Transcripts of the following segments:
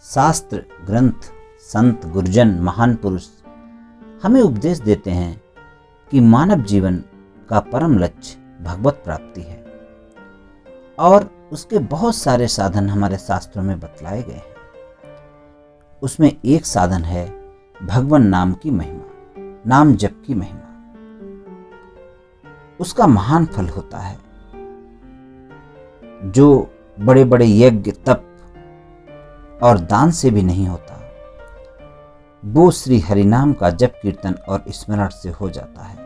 शास्त्र ग्रंथ, संत, गुरुजन, महान पुरुष हमें उपदेश देते हैं कि मानव जीवन का परम लक्ष्य भगवत प्राप्ति है और उसके बहुत सारे साधन हमारे शास्त्रों में बतलाए गए हैं। उसमें एक साधन है भगवान नाम की महिमा, नाम जप की महिमा। उसका महान फल होता है जो बड़े बड़े यज्ञ, तप और दान से भी नहीं होता। वो श्री हरिनाम का जप, कीर्तन और स्मरण से हो जाता है।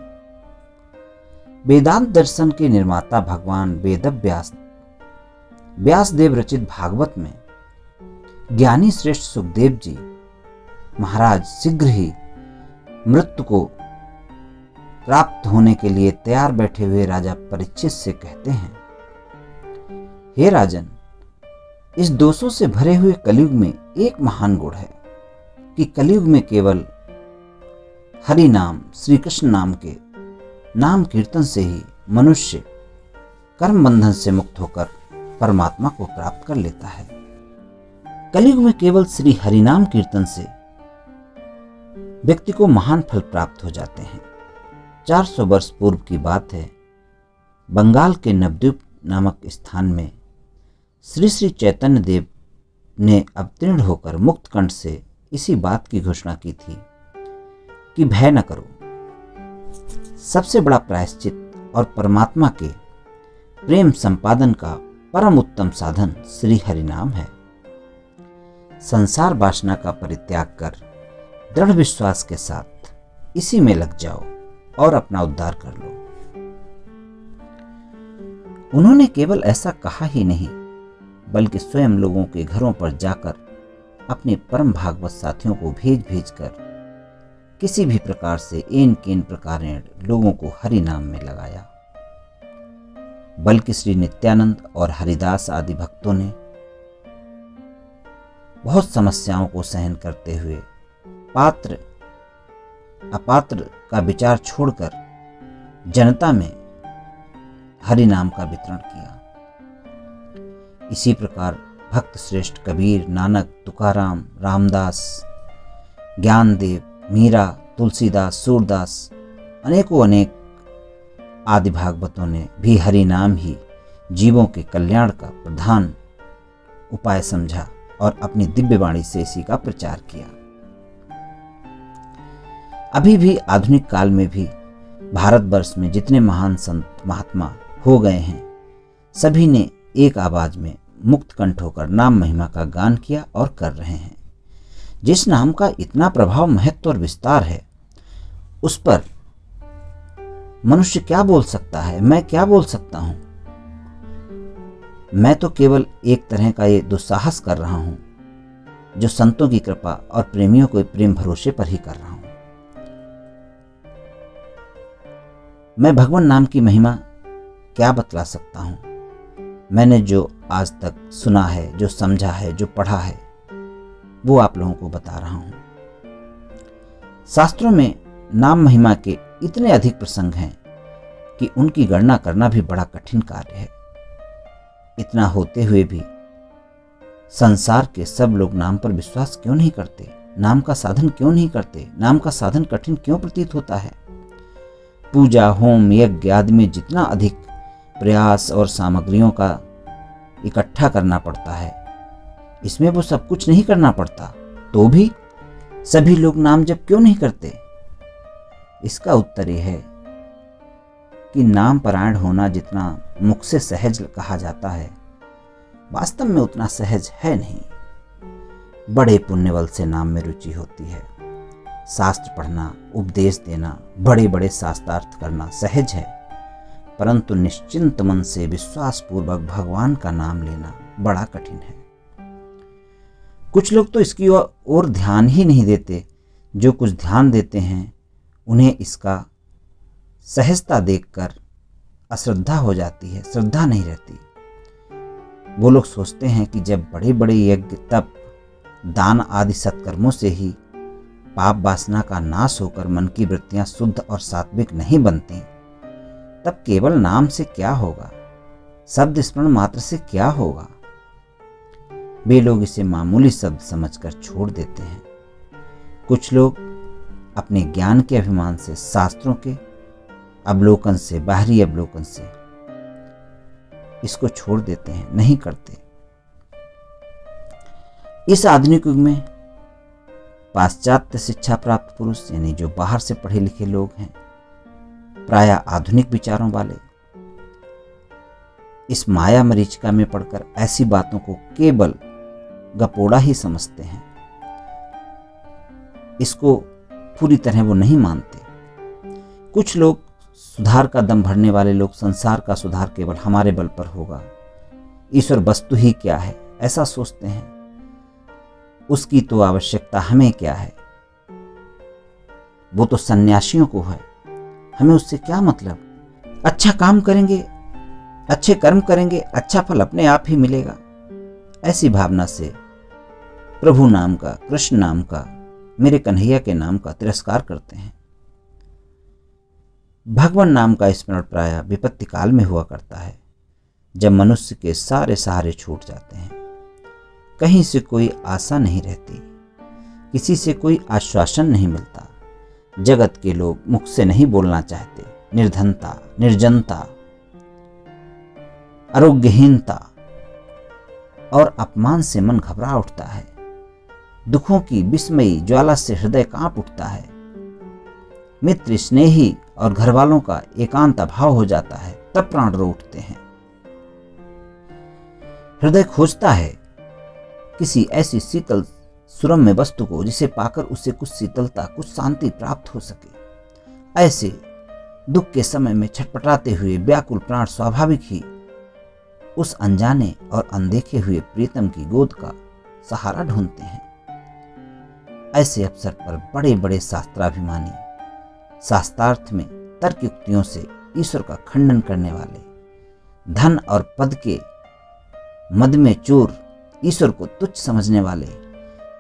वेदांत दर्शन के निर्माता भगवान वेदव्यास व्यासदेव रचित भागवत में ज्ञानी श्रेष्ठ सुखदेव जी महाराज शीघ्र ही मृत्यु को प्राप्त होने के लिए तैयार बैठे हुए राजा परीक्षित से कहते हैं, हे राजन, इस दोषों से भरे हुए कलयुग में एक महान गुण है कि कलयुग में केवल हरि नाम, श्री कृष्ण नाम के नाम कीर्तन से ही मनुष्य कर्म बंधन से मुक्त होकर परमात्मा को प्राप्त कर लेता है। कलयुग में केवल श्री हरिनाम कीर्तन से व्यक्ति को महान फल प्राप्त हो जाते हैं। 400 वर्ष पूर्व की बात है। बंगाल के नवद्वीप नामक स्थान में श्री श्री चैतन्य देव ने अवतीर्ण होकर मुक्त कंठ से इसी बात की घोषणा की थी कि भय न करो। सबसे बड़ा प्रायश्चित और परमात्मा के प्रेम संपादन का परम उत्तम साधन श्री हरिनाम है। संसार वासना का परित्याग कर दृढ़ विश्वास के साथ इसी में लग जाओ और अपना उद्धार कर लो। उन्होंने केवल ऐसा कहा ही नहीं, बल्कि स्वयं लोगों के घरों पर जाकर अपने परम भागवत साथियों को भेज भेज कर किसी भी प्रकार से एन केन प्रकारेण लोगों को हरि नाम में लगाया। बल्कि श्री नित्यानंद और हरिदास आदि भक्तों ने बहुत समस्याओं को सहन करते हुए पात्र अपात्र का विचार छोड़कर जनता में हरि नाम का वितरण किया। इसी प्रकार भक्त श्रेष्ठ कबीर, नानक, तुकाराम, रामदास, ज्ञानदेव, मीरा, तुलसीदास, सूरदास, अनेकों अनेक आदि भागवतों ने भी हरि नाम ही जीवों के कल्याण का प्रधान उपाय समझा और अपनी दिव्य वाणी से इसी का प्रचार किया। अभी भी आधुनिक काल में भी भारतवर्ष में जितने महान संत महात्मा हो गए हैं, सभी ने एक आवाज में मुक्त कंठ होकर नाम महिमा का गान किया और कर रहे हैं। जिस नाम का इतना प्रभाव, महत्व और विस्तार है, उस पर मनुष्य क्या बोल सकता है? मैं क्या बोल सकता हूं? मैं तो केवल एक तरह का ये दुस्साहस कर रहा हूं जो संतों की कृपा और प्रेमियों के प्रेम भरोसे पर ही कर रहा हूं। मैं भगवान नाम की महिमा क्या बतला सकता हूं? मैंने जो आज तक सुना है, जो समझा है, जो पढ़ा है, वो आप लोगों को बता रहा हूं। शास्त्रों में नाम महिमा के इतने अधिक प्रसंग हैं कि उनकी गणना करना भी बड़ा कठिन कार्य है। इतना होते हुए भी संसार के सब लोग नाम पर विश्वास क्यों नहीं करते? नाम का साधन क्यों नहीं करते? नाम का साधन कठिन क्यों प्रतीत होता है? पूजा, होम, यज्ञ आदि में जितना अधिक प्रयास और सामग्रियों का इकट्ठा करना पड़ता है, इसमें वो सब कुछ नहीं करना पड़ता, तो भी सभी लोग नाम जप क्यों नहीं करते? इसका उत्तर यह है कि नाम परायण होना जितना मुख से सहज कहा जाता है, वास्तव में उतना सहज है नहीं। बड़े पुण्यबल से नाम में रुचि होती है। शास्त्र पढ़ना, उपदेश देना, बड़े बड़े शास्त्रार्थ करना सहज है, परंतु निश्चिंत मन से विश्वास पूर्वक भगवान का नाम लेना बड़ा कठिन है। कुछ लोग तो इसकी ओर ध्यान ही नहीं देते। जो कुछ ध्यान देते हैं उन्हें इसका सहजता देखकर अश्रद्धा हो जाती है, श्रद्धा नहीं रहती। वो लोग सोचते हैं कि जब बड़े बड़े यज्ञ, तप, दान आदि सत्कर्मों से ही पाप वासना का नाश होकर मन की वृत्तियां शुद्ध और सात्विक नहीं बनती, तब केवल नाम से क्या होगा? शब्द स्मरण मात्र से क्या होगा? वे लोग इसे मामूली शब्द समझकर छोड़ देते हैं। कुछ लोग अपने ज्ञान के अभिमान से, शास्त्रों के अवलोकन से, बाहरी अवलोकन से इसको छोड़ देते हैं, नहीं करते। इस आधुनिक युग में पाश्चात्य शिक्षा प्राप्त पुरुष, यानी जो बाहर से पढ़े लिखे लोग हैं, प्रायः आधुनिक विचारों वाले, इस माया मरीचिका में पढ़कर ऐसी बातों को केवल गपोड़ा ही समझते हैं। इसको पूरी तरह वो नहीं मानते। कुछ लोग, सुधार का दम भरने वाले लोग, संसार का सुधार केवल हमारे बल पर होगा, ईश्वर वस्तु ही क्या है, ऐसा सोचते हैं। उसकी तो आवश्यकता हमें क्या है, वो तो सन्यासियों को है, हमें उससे क्या मतलब। अच्छा काम करेंगे, अच्छे कर्म करेंगे, अच्छा फल अपने आप ही मिलेगा। ऐसी भावना से प्रभु नाम का, कृष्ण नाम का, मेरे कन्हैया के नाम का तिरस्कार करते हैं। भगवान नाम का स्मरण प्रायः विपत्ति काल में हुआ करता है, जब मनुष्य के सारे सहारे छूट जाते हैं, कहीं से कोई आशा नहीं रहती, किसी से कोई आश्वासन नहीं मिलता, जगत के लोग मुख से नहीं बोलना चाहते, निर्धनता, निर्जनता, आरोग्यहीनता और अपमान से मन घबरा उठता है, दुखों की विस्मयी ज्वाला से हृदय कांप उठता है, मित्र स्नेही और घर वालों का एकांत अभाव हो जाता है, तब प्राण रो उठते हैं। हृदय खोजता है किसी ऐसी शीतल सुरम्य वस्तु को जिसे पाकर उसे कुछ शीतलता, कुछ शांति प्राप्त हो सके। ऐसे दुख के समय में छटपटाते हुए व्याकुल प्राण स्वाभाविक ही उस अनजाने और अनदेखे हुए प्रीतम की गोद का सहारा ढूंढते हैं। ऐसे अवसर पर बड़े बड़े शास्त्राभिमानी, शास्त्रार्थ में तर्क युक्तियों से ईश्वर का खंडन करने वाले, धन और पद के मद में चोर, ईश्वर को तुच्छ समझने वाले,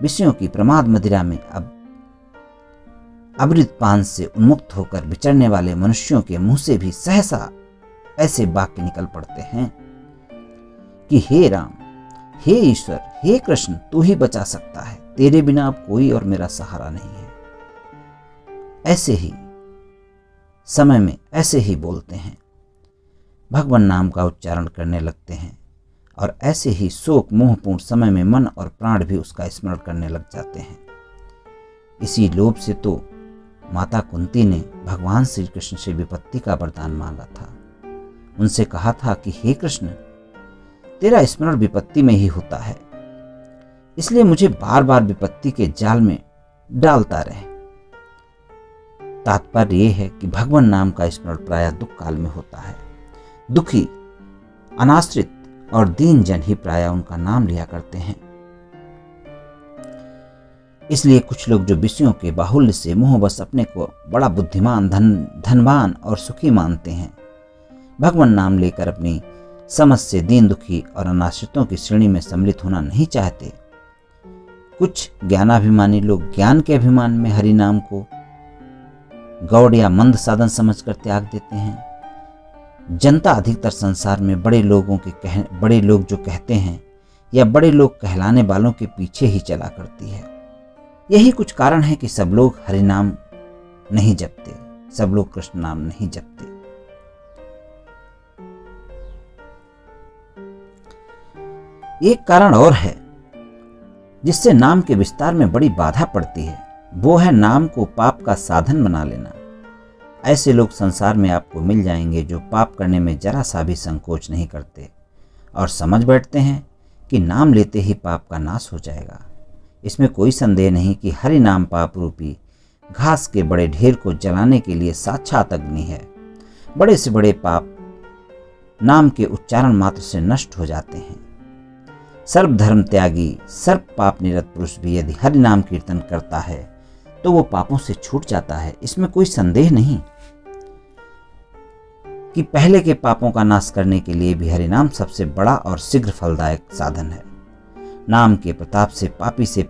विषयों की प्रमाद मदिरा में अब अमृत पान से उन्मुक्त होकर विचरने वाले मनुष्यों के मुंह से भी सहसा ऐसे वाक्य निकल पड़ते हैं कि हे राम, हे ईश्वर, हे कृष्ण, तू ही बचा सकता है, तेरे बिना अब कोई और मेरा सहारा नहीं है। ऐसे ही समय में ऐसे ही बोलते हैं, भगवान नाम का उच्चारण करने लगते हैं, और ऐसे ही शोक मोहपूर्ण समय में मन और प्राण भी उसका स्मरण करने लग जाते हैं। इसी लोभ से तो माता कुंती ने भगवान श्री कृष्ण से विपत्ति का वरदान मांगा था। उनसे कहा था कि हे कृष्ण, तेरा स्मरण विपत्ति में ही होता है, इसलिए मुझे बार बार विपत्ति के जाल में डालता रहे। तात्पर्य यह है कि भगवान नाम का स्मरण प्रायः दुख काल में होता है। दुखी, अनाश्रित और दीन जन ही प्रायः उनका नाम लिया करते हैं। इसलिए कुछ लोग जो विषयों के बाहुल्य से मोहवश अपने को बड़ा बुद्धिमान, धनवान और सुखी मानते हैं, भगवान नाम लेकर अपनी समझ से दीन, दुखी और अनाश्रितों की श्रेणी में सम्मिलित होना नहीं चाहते। कुछ ज्ञानाभिमानी लोग ज्ञान के अभिमान में हरि नाम को गौड़ या मंद साधन समझकर त्याग देते हैं। जनता अधिकतर संसार में बड़े लोग जो कहते हैं या बड़े लोग कहलाने वालों के पीछे ही चला करती है। यही कुछ कारण है कि सब लोग हरि नाम नहीं जपते, सब लोग कृष्ण नाम नहीं जपते। एक कारण और है जिससे नाम के विस्तार में बड़ी बाधा पड़ती है, वो है नाम को पाप का साधन बना लेना। ऐसे लोग संसार में आपको मिल जाएंगे जो पाप करने में जरा सा भी संकोच नहीं करते और समझ बैठते हैं कि नाम लेते ही पाप का नाश हो जाएगा। इसमें कोई संदेह नहीं कि हरि नाम पाप रूपी घास के बड़े ढेर को जलाने के लिए साक्षात अग्नि है। बड़े से बड़े पाप नाम के उच्चारण मात्र से नष्ट हो जाते हैं। सर्वधर्म त्यागी, सर्व पाप निरत पुरुष भी यदि हरि नाम कीर्तन करता है तो वो पापों से छूट जाता है। इसमें कोई संदेह नहीं कि पहले के पापों का नाश करने के लिए भी हरि नाम सबसे बड़ा और शीघ्र फलदायक साधन है। नाम के प्रताप से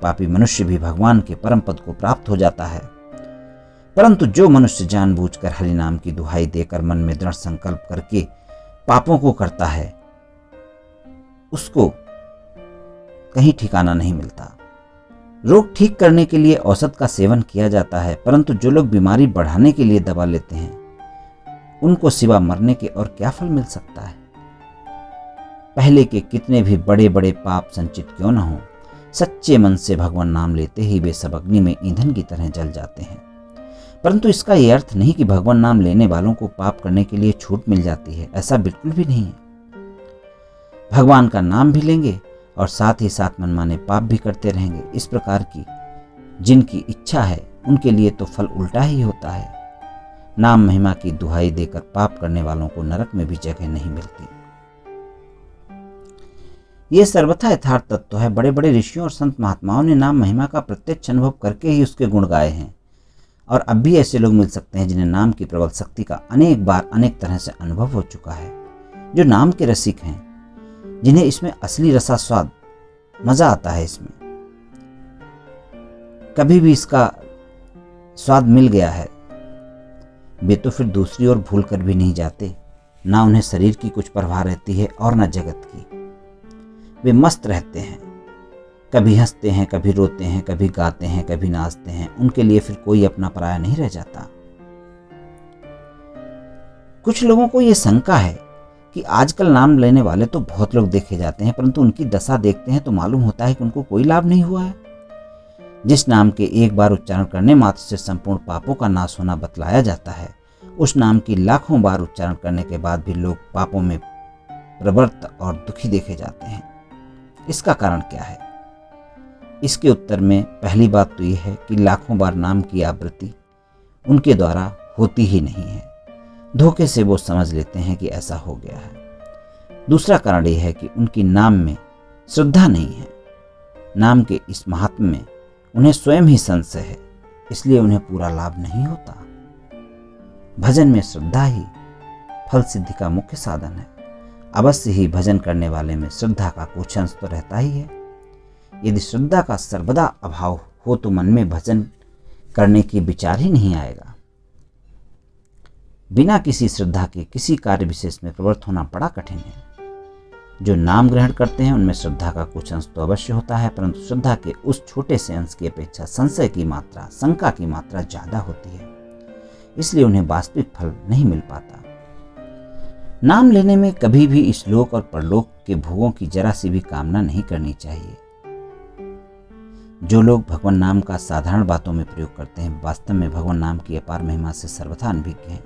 पापी मनुष्य भी भगवान के परम पद को प्राप्त हो जाता है। परंतु जो मनुष्य जानबूझकर हरि नाम की दुहाई देकर मन में दृढ़ संकल्प करके पापों को करता है, उसको कहीं ठिकाना नहीं मिलता। रोग ठीक करने के लिए औषध का सेवन किया जाता है, परंतु जो लोग बीमारी बढ़ाने के लिए दवा लेते हैं उनको सिवा मरने के और क्या फल मिल सकता है। पहले के कितने भी बड़े बड़े पाप संचित क्यों न हो, सच्चे मन से भगवान नाम लेते ही वे सब अग्नि में ईंधन की तरह जल जाते हैं। परंतु इसका यह अर्थ नहीं कि भगवान नाम लेने वालों को पाप करने के लिए छूट मिल जाती है, ऐसा बिल्कुल भी नहीं है। भगवान का नाम भी लेंगे और साथ ही साथ मनमाने पाप भी करते रहेंगे। इस प्रकार की जिनकी इच्छा है उनके लिए तो फल उल्टा ही होता है। नाम महिमा की दुहाई देकर पाप करने वालों को नरक में भी जगह नहीं मिलती। ये सर्वथा यथार्थ तत्व है। बड़े बड़े ऋषियों और संत महात्माओं ने नाम महिमा का प्रत्यक्ष अनुभव करके ही उसके गुण गाए हैं, और अब भी ऐसे लोग मिल सकते हैं जिन्हें नाम की प्रबल शक्ति का अनेक बार अनेक तरह से अनुभव हो चुका है, जो नाम के रसिक हैं, जिन्हें इसमें असली रसास्वाद मजा आता है। इसमें कभी भी इसका स्वाद मिल गया है, वे तो फिर दूसरी ओर भूल कर भी नहीं जाते। ना उन्हें शरीर की कुछ परवाह रहती है और न जगत की। वे मस्त रहते हैं, कभी हंसते हैं, कभी रोते हैं, कभी गाते हैं, कभी नाचते हैं। उनके लिए फिर कोई अपना पराया नहीं रह जाता। कुछ लोगों को यह शंका है कि आजकल नाम लेने वाले तो बहुत लोग देखे जाते हैं, परंतु उनकी दशा देखते हैं तो मालूम होता है कि उनको कोई लाभ नहीं हुआ है। जिस नाम के एक बार उच्चारण करने मात्र से संपूर्ण पापों का नाश होना बतलाया जाता है, उस नाम की लाखों बार उच्चारण करने के बाद भी लोग पापों में प्रवृत्त और दुखी देखे जाते हैं। इसका कारण क्या है? इसके उत्तर में पहली बात तो यह है कि लाखों बार नाम की आवृत्ति उनके द्वारा होती ही नहीं है। धोखे से वो समझ लेते हैं कि ऐसा हो गया है। दूसरा कारण यह है कि उनकी नाम में श्रद्धा नहीं है। नाम के इस महात्म्य में उन्हें स्वयं ही संशय है, इसलिए उन्हें पूरा लाभ नहीं होता। भजन में श्रद्धा ही फल सिद्धि का मुख्य साधन है। अवश्य ही भजन करने वाले में श्रद्धा का कुछ अंश तो रहता ही है। यदि श्रद्धा का सर्वदा अभाव हो तो मन में भजन करने की विचार ही नहीं आएगा। बिना किसी श्रद्धा के किसी कार्य विशेष में प्रवृत्त होना बड़ा कठिन है। जो नाम ग्रहण करते हैं उनमें श्रद्धा का कुछ अंश तो अवश्य होता है, परंतु श्रद्धा के उस छोटे से अंश की अपेक्षा संशय की मात्रा, शंका की मात्रा ज्यादा होती है। इसलिए उन्हें वास्तविक फल नहीं मिल पाता। नाम लेने में कभी भी इस लोक और परलोक के भोगों की जरा सी भी कामना नहीं करनी चाहिए। जो लोग भगवान नाम का साधारण बातों में प्रयोग करते हैं, वास्तव में भगवान नाम की अपार महिमा से सर्वथा अनभिज्ञ हैं,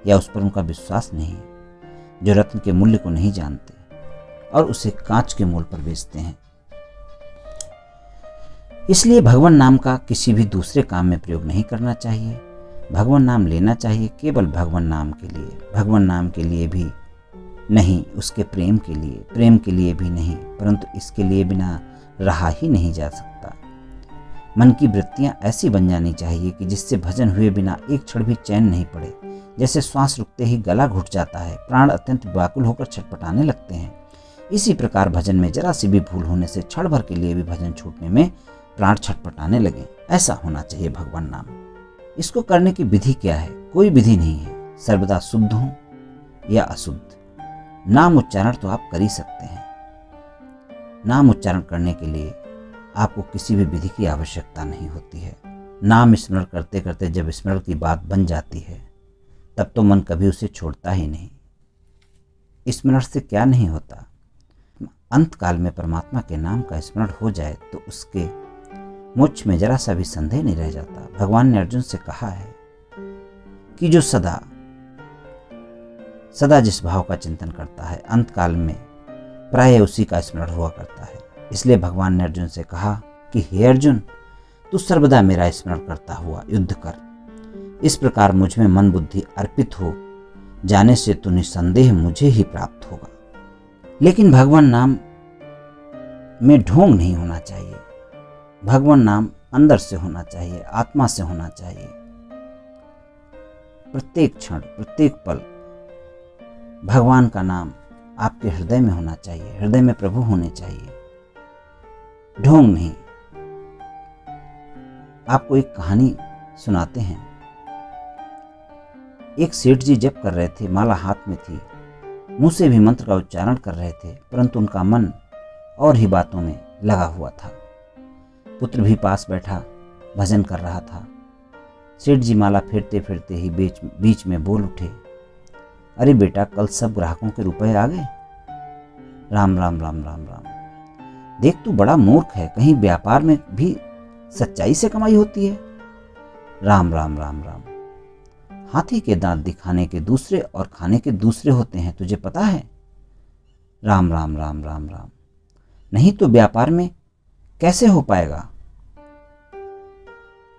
या उस पर उनका विश्वास नहीं है। जो रत्न के मूल्य को नहीं जानते और उसे कांच के मोल पर बेचते हैं। इसलिए भगवान नाम का किसी भी दूसरे काम में प्रयोग नहीं करना चाहिए। भगवान नाम लेना चाहिए केवल भगवान नाम के लिए। भगवान नाम के लिए भी नहीं, उसके प्रेम के लिए भी नहीं, परंतु इसके लिए बिना रहा ही नहीं जा सकता। मन की वृत्तियां ऐसी बन जानी चाहिए कि जिससे भजन हुए बिना एक क्षण भी चैन नहीं पड़े। जैसे श्वास रुकते ही गला घुट जाता है, प्राण अत्यंत व्याकुल होकर छटपटाने लगते हैं, इसी प्रकार भजन में जरा सी भी भूल होने से क्षण भर के लिए भी भजन छूटने में प्राण छटपटाने लगे। ऐसा होना चाहिए भगवान नाम। इसको करने की विधि क्या है? कोई विधि नहीं है। सर्वदा शुद्ध हो या अशुद्ध, नाम उच्चारण तो आप कर ही सकते हैं। नाम उच्चारण करने के लिए आपको किसी भी विधि की आवश्यकता नहीं होती है। नाम स्मरण करते करते जब स्मरण की बात बन जाती है तब तो मन कभी उसे छोड़ता ही नहीं। स्मरण से क्या नहीं होता? अंत काल में परमात्मा के नाम का स्मरण हो जाए तो उसके मोक्ष में जरा सा भी संदेह नहीं रह जाता। भगवान ने अर्जुन से कहा है कि जो सदा जिस भाव का चिंतन करता है, अंत काल में प्राय उसी का स्मरण हुआ करता है। इसलिए भगवान ने अर्जुन से कहा कि हे अर्जुन, तू सर्वदा मेरा स्मरण करता हुआ युद्ध कर। इस प्रकार मुझ में मन बुद्धि अर्पित हो जाने से तो निसंदेह मुझे ही प्राप्त होगा। लेकिन भगवान नाम में ढोंग नहीं होना चाहिए। भगवान नाम अंदर से होना चाहिए, आत्मा से होना चाहिए। प्रत्येक क्षण, प्रत्येक पल भगवान का नाम आपके हृदय में होना चाहिए, हृदय में प्रभु होने चाहिए, ढोंग नहीं। आपको एक कहानी सुनाते हैं। एक सेठ जी जप कर रहे थे, माला हाथ में थी, मुंह से भी मंत्र का उच्चारण कर रहे थे, परंतु उनका मन और ही बातों में लगा हुआ था। पुत्र भी पास बैठा भजन कर रहा था। सेठ जी माला फेरते फेरते ही बीच में बोल उठे, अरे बेटा, कल सब ग्राहकों के रुपए आ गए। राम राम राम राम राम। देख, तू बड़ा मूर्ख है, कहीं व्यापार में भी सच्चाई से कमाई होती है। राम राम राम राम। हाथी के दांत दिखाने के दूसरे और खाने के दूसरे होते हैं, तुझे पता है। राम राम राम राम राम। नहीं तो व्यापार में कैसे हो पाएगा?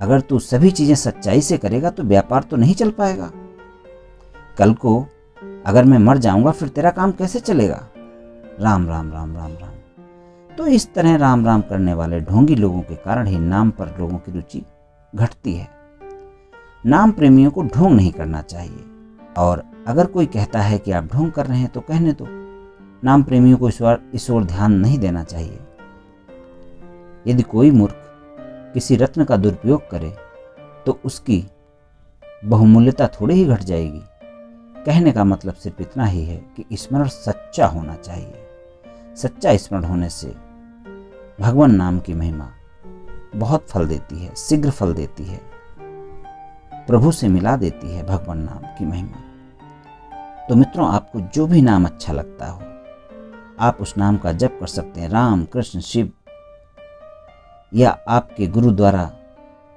अगर तू सभी चीजें सच्चाई से करेगा तो व्यापार तो नहीं चल पाएगा। कल को अगर मैं मर जाऊंगा फिर तेरा काम कैसे चलेगा? राम राम राम राम राम। तो इस तरह राम राम करने वाले ढोंगी लोगों के कारण ही नाम पर लोगों की रुचि घटती है। नाम प्रेमियों को ढोंग नहीं करना चाहिए, और अगर कोई कहता है कि आप ढोंग कर रहे हैं तो कहने दो। नाम प्रेमियों को इस ओर ध्यान नहीं देना चाहिए। यदि कोई मूर्ख किसी रत्न का दुरुपयोग करे तो उसकी बहुमूल्यता थोड़ी ही घट जाएगी। कहने का मतलब सिर्फ इतना ही है कि स्मरण सच्चा होना चाहिए। सच्चा स्मरण होने से भगवान नाम की महिमा बहुत फल देती है, शीघ्र फल देती है, प्रभु से मिला देती है भगवान नाम की महिमा। तो मित्रों, आपको जो भी नाम अच्छा लगता हो आप उस नाम का जप कर सकते हैं। राम, कृष्ण, शिव, या आपके गुरु द्वारा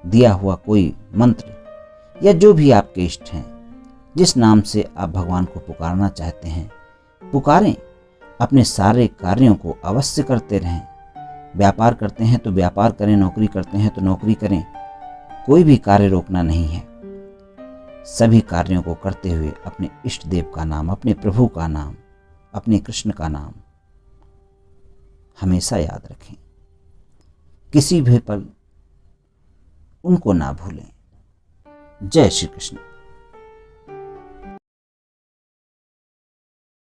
दिया हुआ कोई मंत्र, या जो भी आपके इष्ट हैं, जिस नाम से आप भगवान को पुकारना चाहते हैं पुकारें। अपने सारे कार्यों को अवश्य करते रहें। व्यापार करते हैं तो व्यापार करें, नौकरी करते हैं तो नौकरी करें। कोई भी कार्य रोकना नहीं है। सभी कार्यों को करते हुए अपने इष्ट देव का नाम, अपने प्रभु का नाम, अपने कृष्ण का नाम हमेशा याद रखें। किसी भी पल उनको ना भूलें। जय श्री कृष्ण।